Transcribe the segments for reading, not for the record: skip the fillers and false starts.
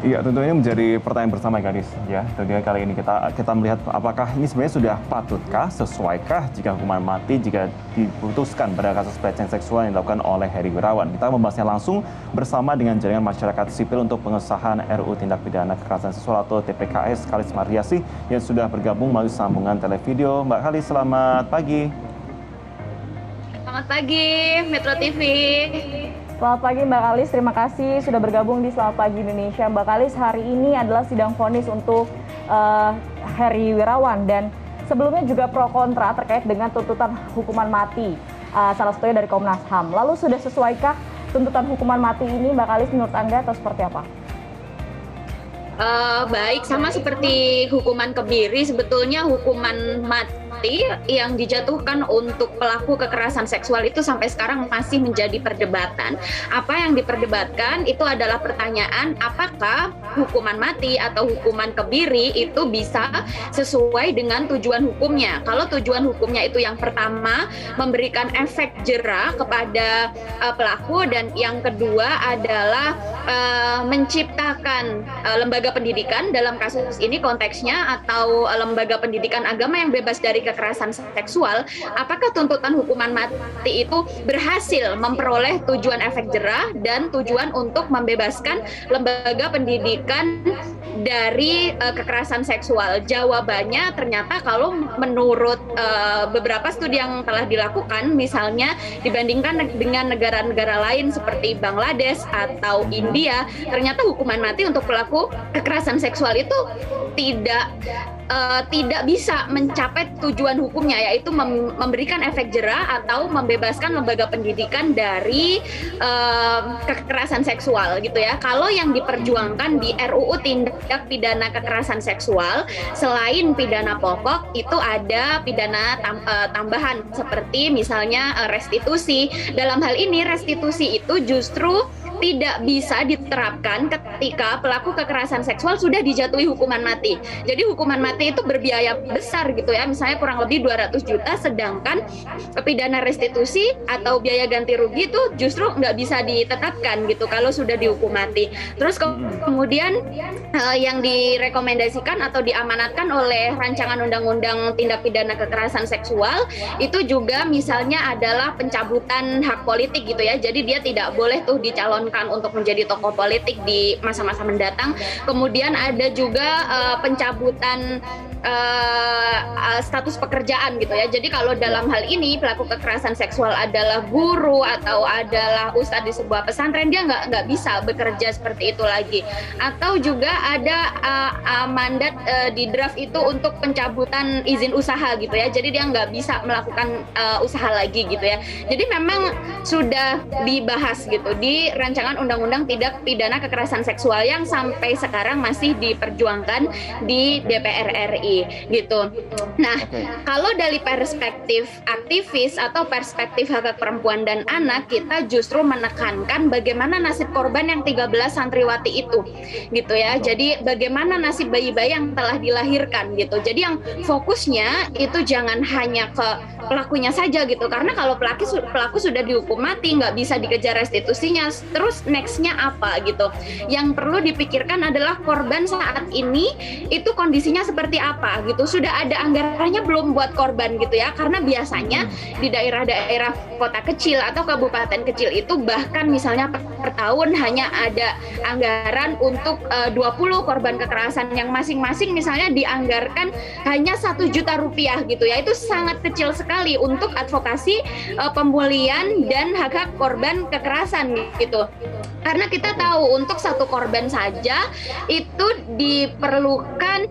Iya, tentunya menjadi pertanyaan bersama gadis ya. Tentunya kali ini kita melihat apakah ini sebenarnya sudah patutkah, sesuaikah jika hukuman mati jika diputuskan pada kasus pelecehan seksual yang dilakukan oleh Heri Wirawan. Kita membahasnya langsung bersama dengan jaringan masyarakat sipil untuk pengesahan RUU Tindak Pidana Kekerasan Seksual atau TPKS, Khalis Mardiasih, yang sudah bergabung melalui sambungan televideo. Mbak Khalis, selamat pagi. Selamat pagi, Metro TV. Selamat pagi Mbak Khalis, terima kasih sudah bergabung di Selamat Pagi Indonesia. Mbak Khalis, hari ini adalah sidang vonis untuk Heri Wirawan dan sebelumnya juga pro kontra terkait dengan tuntutan hukuman mati, salah satunya dari Komnas HAM. Lalu sudah sesuaikah tuntutan hukuman mati ini Mbak Khalis menurut Anda atau seperti apa? Baik, sama seperti hukuman kebiri, sebetulnya hukuman mati yang dijatuhkan untuk pelaku kekerasan seksual itu sampai sekarang masih menjadi perdebatan. Apa yang diperdebatkan itu adalah pertanyaan apakah hukuman mati atau hukuman kebiri itu bisa sesuai dengan tujuan hukumnya. Kalau tujuan hukumnya itu yang pertama memberikan efek jera kepada pelaku, dan yang kedua adalah menciptakan lembaga pendidikan, dalam kasus ini konteksnya, atau lembaga pendidikan agama yang bebas dari kekerasan seksual, apakah tuntutan hukuman mati itu berhasil memperoleh tujuan efek jera dan tujuan untuk membebaskan lembaga pendidikan dari kekerasan seksual? Jawabannya ternyata kalau menurut beberapa studi yang telah dilakukan, misalnya dibandingkan dengan negara-negara lain seperti Bangladesh atau India, ternyata hukuman mati untuk pelaku kekerasan seksual itu tidak bisa mencapai tujuan hukumnya, yaitu memberikan efek jera atau membebaskan lembaga pendidikan dari kekerasan seksual gitu ya. Kalau yang diperjuangkan di RUU Tindak Pidana Kekerasan Seksual, selain pidana pokok itu ada pidana tambahan seperti misalnya restitusi. Dalam hal ini restitusi itu justru tidak bisa diterapkan ketika pelaku kekerasan seksual sudah dijatuhi hukuman mati. Jadi hukuman mati itu berbiaya besar gitu ya, misalnya kurang lebih 200 juta, sedangkan pidana restitusi atau biaya ganti rugi itu justru nggak bisa ditetapkan gitu kalau sudah dihukum mati. Terus kemudian yang direkomendasikan atau diamanatkan oleh rancangan undang-undang tindak pidana kekerasan seksual itu juga misalnya adalah pencabutan hak politik gitu ya. Jadi dia tidak boleh tuh dicalonkan untuk menjadi tokoh politik di masa-masa mendatang. Kemudian ada juga pencabutan status pekerjaan gitu ya. Jadi kalau dalam hal ini pelaku kekerasan seksual adalah guru atau adalah ustadz di sebuah pesantren, dia nggak bisa bekerja seperti itu lagi. Atau juga ada mandat di draft itu untuk pencabutan izin usaha gitu ya. Jadi dia nggak bisa melakukan usaha lagi gitu ya. Jadi memang sudah dibahas gitu di rancangan undang-undang tindak pidana kekerasan seksual yang sampai sekarang masih diperjuangkan di DPR RI gitu. Nah, kalau dari perspektif aktivis atau perspektif hak perempuan dan anak, kita justru menekankan bagaimana nasib korban yang 13 santriwati itu gitu ya. Jadi bagaimana nasib bayi-bayi yang telah dilahirkan gitu. Jadi yang fokusnya itu jangan hanya ke pelakunya saja gitu, karena kalau pelaku sudah dihukum mati, nggak bisa dikejar restitusinya, terus nextnya apa gitu. Yang perlu dipikirkan adalah korban saat ini itu kondisinya seperti apa gitu, sudah ada anggarannya belum buat korban gitu ya, karena biasanya di daerah-daerah kota kecil atau kabupaten kecil itu bahkan misalnya per tahun hanya ada anggaran untuk 20 korban kekerasan yang masing-masing misalnya dianggarkan hanya 1 juta rupiah gitu ya. Itu sangat kecil sekali untuk advokasi pemulihan dan hak-hak korban kekerasan gitu. Karena kita tahu untuk satu korban saja itu diperlukan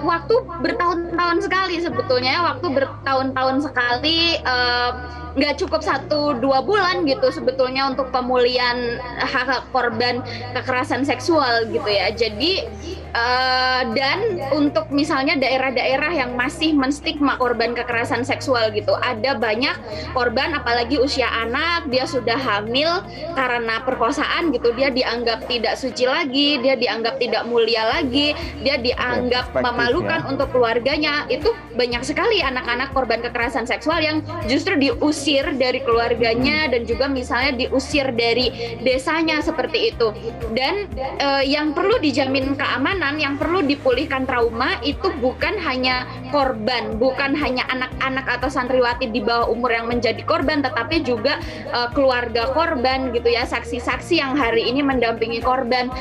waktu bertahun-tahun sekali sebetulnya, waktu bertahun-tahun sekali, nggak cukup 1-2 bulan gitu sebetulnya untuk pemulihan hak korban kekerasan seksual gitu ya. Jadi dan untuk misalnya daerah-daerah yang masih menstigma korban kekerasan seksual gitu, ada banyak korban apalagi usia anak, dia sudah hamil karena perkosaan gitu, dia dianggap tidak suci lagi, dia dianggap tidak mulia lagi, dia dianggap memalukan untuk keluarganya. Itu banyak sekali anak-anak korban kekerasan seksual yang justru diusir diusir dari keluarganya dan juga misalnya diusir dari desanya seperti itu. Dan yang perlu dijamin keamanan, yang perlu dipulihkan trauma itu bukan hanya korban, bukan hanya anak-anak atau santriwati di bawah umur yang menjadi korban, tetapi juga keluarga korban gitu ya, saksi-saksi yang hari ini mendampingi korban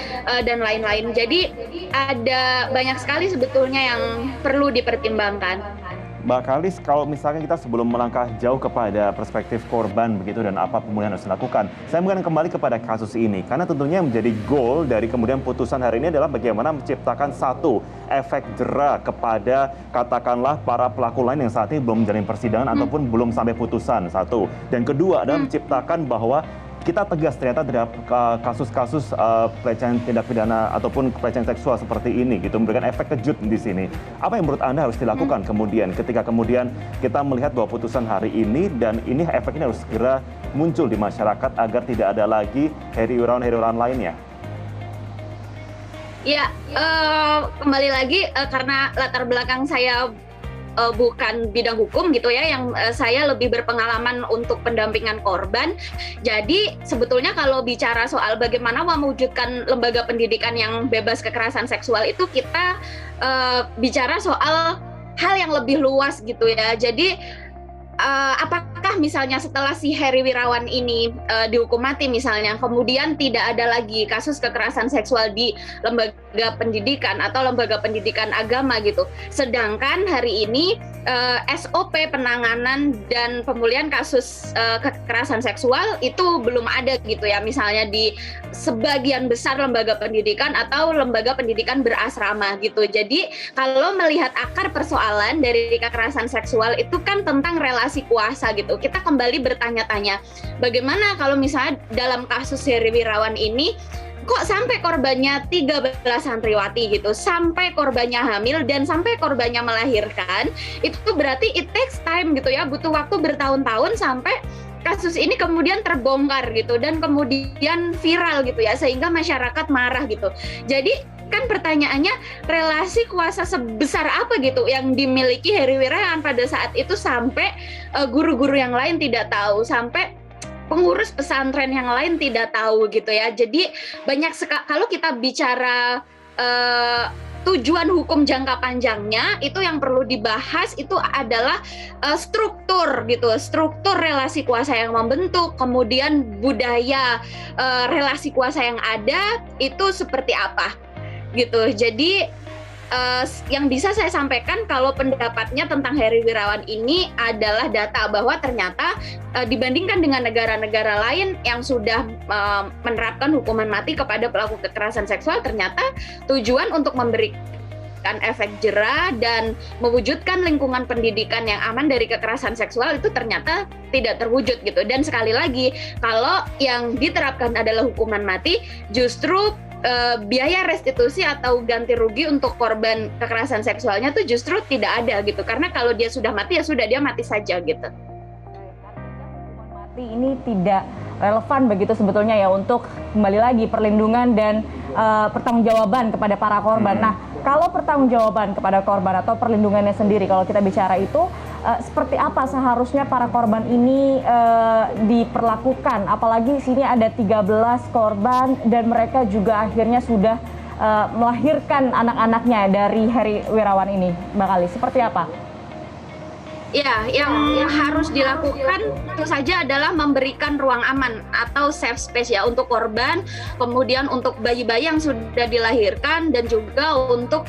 dan lain-lain. Jadi ada banyak sekali sebetulnya yang perlu dipertimbangkan. Mbak Kalis, kalau misalnya kita sebelum melangkah jauh kepada perspektif korban begitu dan apa pemulihan harus dilakukan, saya mungkin kembali kepada kasus ini karena tentunya yang menjadi goal dari kemudian putusan hari ini adalah bagaimana menciptakan satu efek jera kepada katakanlah para pelaku lain yang saat ini belum menjalani persidangan ataupun belum sampai putusan, satu. Dan kedua adalah menciptakan bahwa kita tegas ternyata terhadap kasus-kasus pelecehan tindak pidana ataupun pelecehan seksual seperti ini gitu, memberikan efek kejut di sini. Apa yang menurut Anda harus dilakukan kemudian ketika kemudian kita melihat bahwa putusan hari ini dan ini efeknya harus segera muncul di masyarakat agar tidak ada lagi Heri Wirawan lainnya? Ya, kembali lagi karena latar belakang saya bukan bidang hukum gitu ya, yang saya lebih berpengalaman untuk pendampingan korban. Jadi sebetulnya kalau bicara soal bagaimana mewujudkan lembaga pendidikan yang bebas kekerasan seksual itu kita bicara soal hal yang lebih luas gitu ya. Jadi apakah misalnya setelah si Heri Wirawan ini dihukum mati misalnya, kemudian tidak ada lagi kasus kekerasan seksual di lembaga pendidikan atau lembaga pendidikan agama gitu. Sedangkan hari ini SOP penanganan dan pemulihan kasus kekerasan seksual itu belum ada gitu ya, misalnya di sebagian besar lembaga pendidikan atau lembaga pendidikan berasrama gitu. Jadi kalau melihat akar persoalan dari kekerasan seksual itu kan tentang relasi kuasa gitu. Kita kembali bertanya-tanya, bagaimana kalau misalnya dalam kasus Heri Wirawan ini kok sampai korbannya 13 santriwati gitu, sampai korbannya hamil dan sampai korbannya melahirkan, itu berarti it takes time gitu ya, butuh waktu bertahun-tahun sampai kasus ini kemudian terbongkar gitu dan kemudian viral gitu ya, sehingga masyarakat marah gitu. Jadi kan pertanyaannya, relasi kuasa sebesar apa gitu yang dimiliki Heri Wirawan pada saat itu sampai guru-guru yang lain tidak tahu, sampai pengurus pesantren yang lain tidak tahu gitu ya. Jadi banyak sekali kalau kita bicara tujuan hukum jangka panjangnya, itu yang perlu dibahas itu adalah struktur gitu, struktur relasi kuasa yang membentuk, kemudian budaya relasi kuasa yang ada itu seperti apa gitu. Jadi yang bisa saya sampaikan kalau pendapatnya tentang Heri Wirawan ini adalah data bahwa ternyata dibandingkan dengan negara-negara lain yang sudah menerapkan hukuman mati kepada pelaku kekerasan seksual, ternyata tujuan untuk memberikan efek jera dan mewujudkan lingkungan pendidikan yang aman dari kekerasan seksual itu ternyata tidak terwujud gitu. Dan sekali lagi, kalau yang diterapkan adalah hukuman mati, justru biaya restitusi atau ganti rugi untuk korban kekerasan seksualnya tuh justru tidak ada gitu, karena kalau dia sudah mati ya sudah, dia mati saja gitu. Hukuman mati ini tidak relevan begitu sebetulnya ya untuk kembali lagi perlindungan dan pertanggungjawaban kepada para korban. Nah, kalau pertanggungjawaban kepada korban atau perlindungannya sendiri, kalau kita bicara itu seperti apa seharusnya para korban ini diperlakukan? Apalagi sini ada 13 korban dan mereka juga akhirnya sudah melahirkan anak-anaknya dari Heri Wirawan ini, Mbak Kalis. Seperti apa? Ya, yang harus dilakukan tentu saja adalah memberikan ruang aman atau safe space ya untuk korban, kemudian untuk bayi-bayi yang sudah dilahirkan dan juga untuk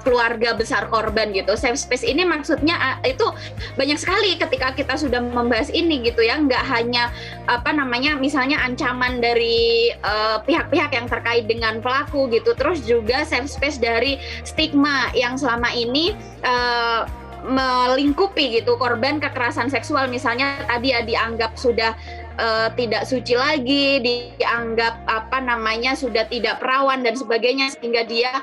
keluarga besar korban gitu. Safe space ini maksudnya itu banyak sekali ketika kita sudah membahas ini gitu ya, nggak hanya misalnya ancaman dari pihak-pihak yang terkait dengan pelaku gitu, terus juga safe space dari stigma yang selama ini melingkupi gitu korban kekerasan seksual, misalnya tadi ya dianggap sudah tidak suci lagi, dianggap sudah tidak perawan dan sebagainya, sehingga dia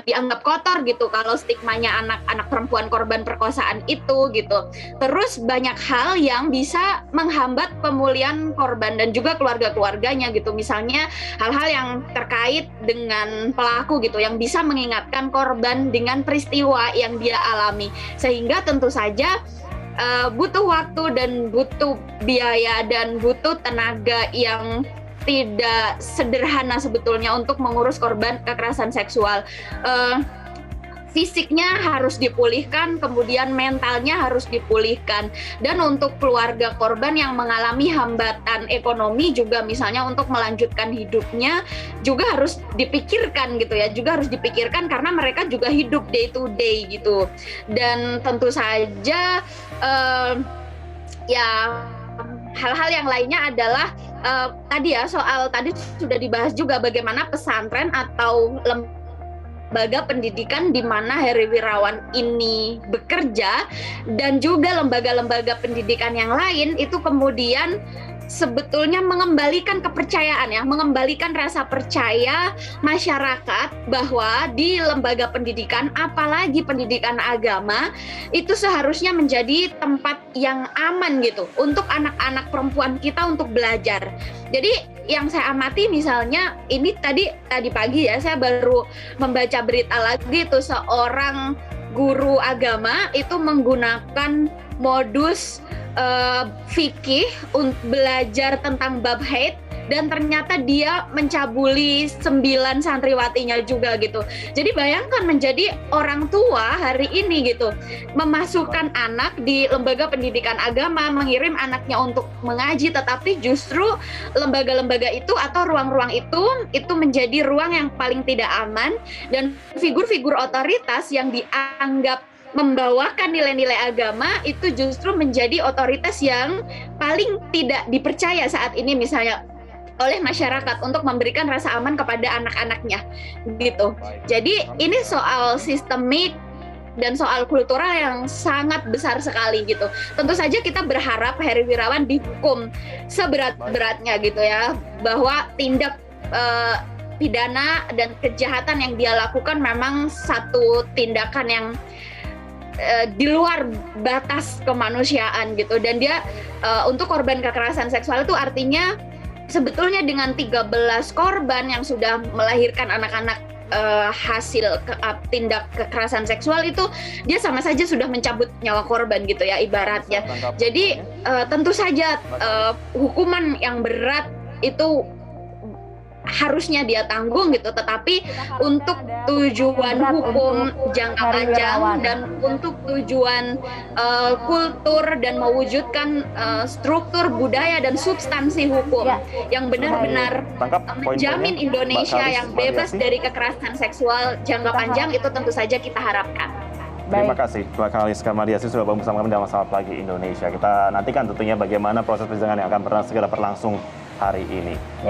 dianggap kotor gitu kalau stigmanya anak-anak perempuan korban perkosaan itu gitu. Terus banyak hal yang bisa menghambat pemulihan korban dan juga keluarga-keluarganya gitu, misalnya hal-hal yang terkait dengan pelaku gitu yang bisa mengingatkan korban dengan peristiwa yang dia alami, sehingga tentu saja butuh waktu dan butuh biaya dan butuh tenaga yang tidak sederhana sebetulnya untuk mengurus korban kekerasan seksual. Fisiknya harus dipulihkan, kemudian mentalnya harus dipulihkan. Dan untuk keluarga korban yang mengalami hambatan ekonomi juga misalnya untuk melanjutkan hidupnya juga harus dipikirkan gitu ya, juga harus dipikirkan karena mereka juga hidup day to day gitu. Dan tentu saja ya hal-hal yang lainnya adalah tadi ya soal tadi sudah dibahas juga bagaimana pesantren atau lembaga pendidikan di mana Heri Wirawan ini bekerja dan juga lembaga-lembaga pendidikan yang lain itu kemudian sebetulnya mengembalikan kepercayaan ya, mengembalikan rasa percaya masyarakat bahwa di lembaga pendidikan, apalagi pendidikan agama, itu seharusnya menjadi tempat yang aman gitu untuk anak-anak perempuan kita untuk belajar. Jadi yang saya amati misalnya ini tadi pagi ya saya baru membaca berita lagi itu seorang guru agama itu menggunakan modus fikih untuk belajar tentang bab haid dan ternyata dia mencabuli 9 santriwatinya juga gitu. Jadi bayangkan menjadi orang tua hari ini gitu, memasukkan anak di lembaga pendidikan agama, mengirim anaknya untuk mengaji, tetapi justru lembaga-lembaga itu atau ruang-ruang itu menjadi ruang yang paling tidak aman dan figur-figur otoritas yang dianggap membawakan nilai-nilai agama itu justru menjadi otoritas yang paling tidak dipercaya saat ini misalnya oleh masyarakat untuk memberikan rasa aman kepada anak-anaknya gitu. Jadi ini soal sistemik dan soal kultural yang sangat besar sekali gitu. Tentu saja kita berharap Heri Wirawan dihukum seberat-beratnya gitu ya, bahwa tindak pidana dan kejahatan yang dia lakukan memang satu tindakan yang di luar batas kemanusiaan gitu. Dan dia untuk korban kekerasan seksual itu artinya sebetulnya dengan 13 korban yang sudah melahirkan anak-anak hasil tindak kekerasan seksual itu dia sama saja sudah mencabut nyawa korban gitu ya ibaratnya. Jadi tentu saja hukuman yang berat itu harusnya dia tanggung gitu, tetapi untuk tujuan hukum jangka panjang dan untuk tujuan kultur dan mewujudkan struktur budaya dan substansi hukum yang benar-benar menjamin Indonesia yang bebas dari kekerasan seksual jangka panjang itu tentu saja kita harapkan. Terima kasih Mbak Kalis Kamariasi sudah bersama kami dalam Selamat Pagi Indonesia. Kita nantikan tentunya bagaimana proses persidangan yang akan segera berlangsung hari ini.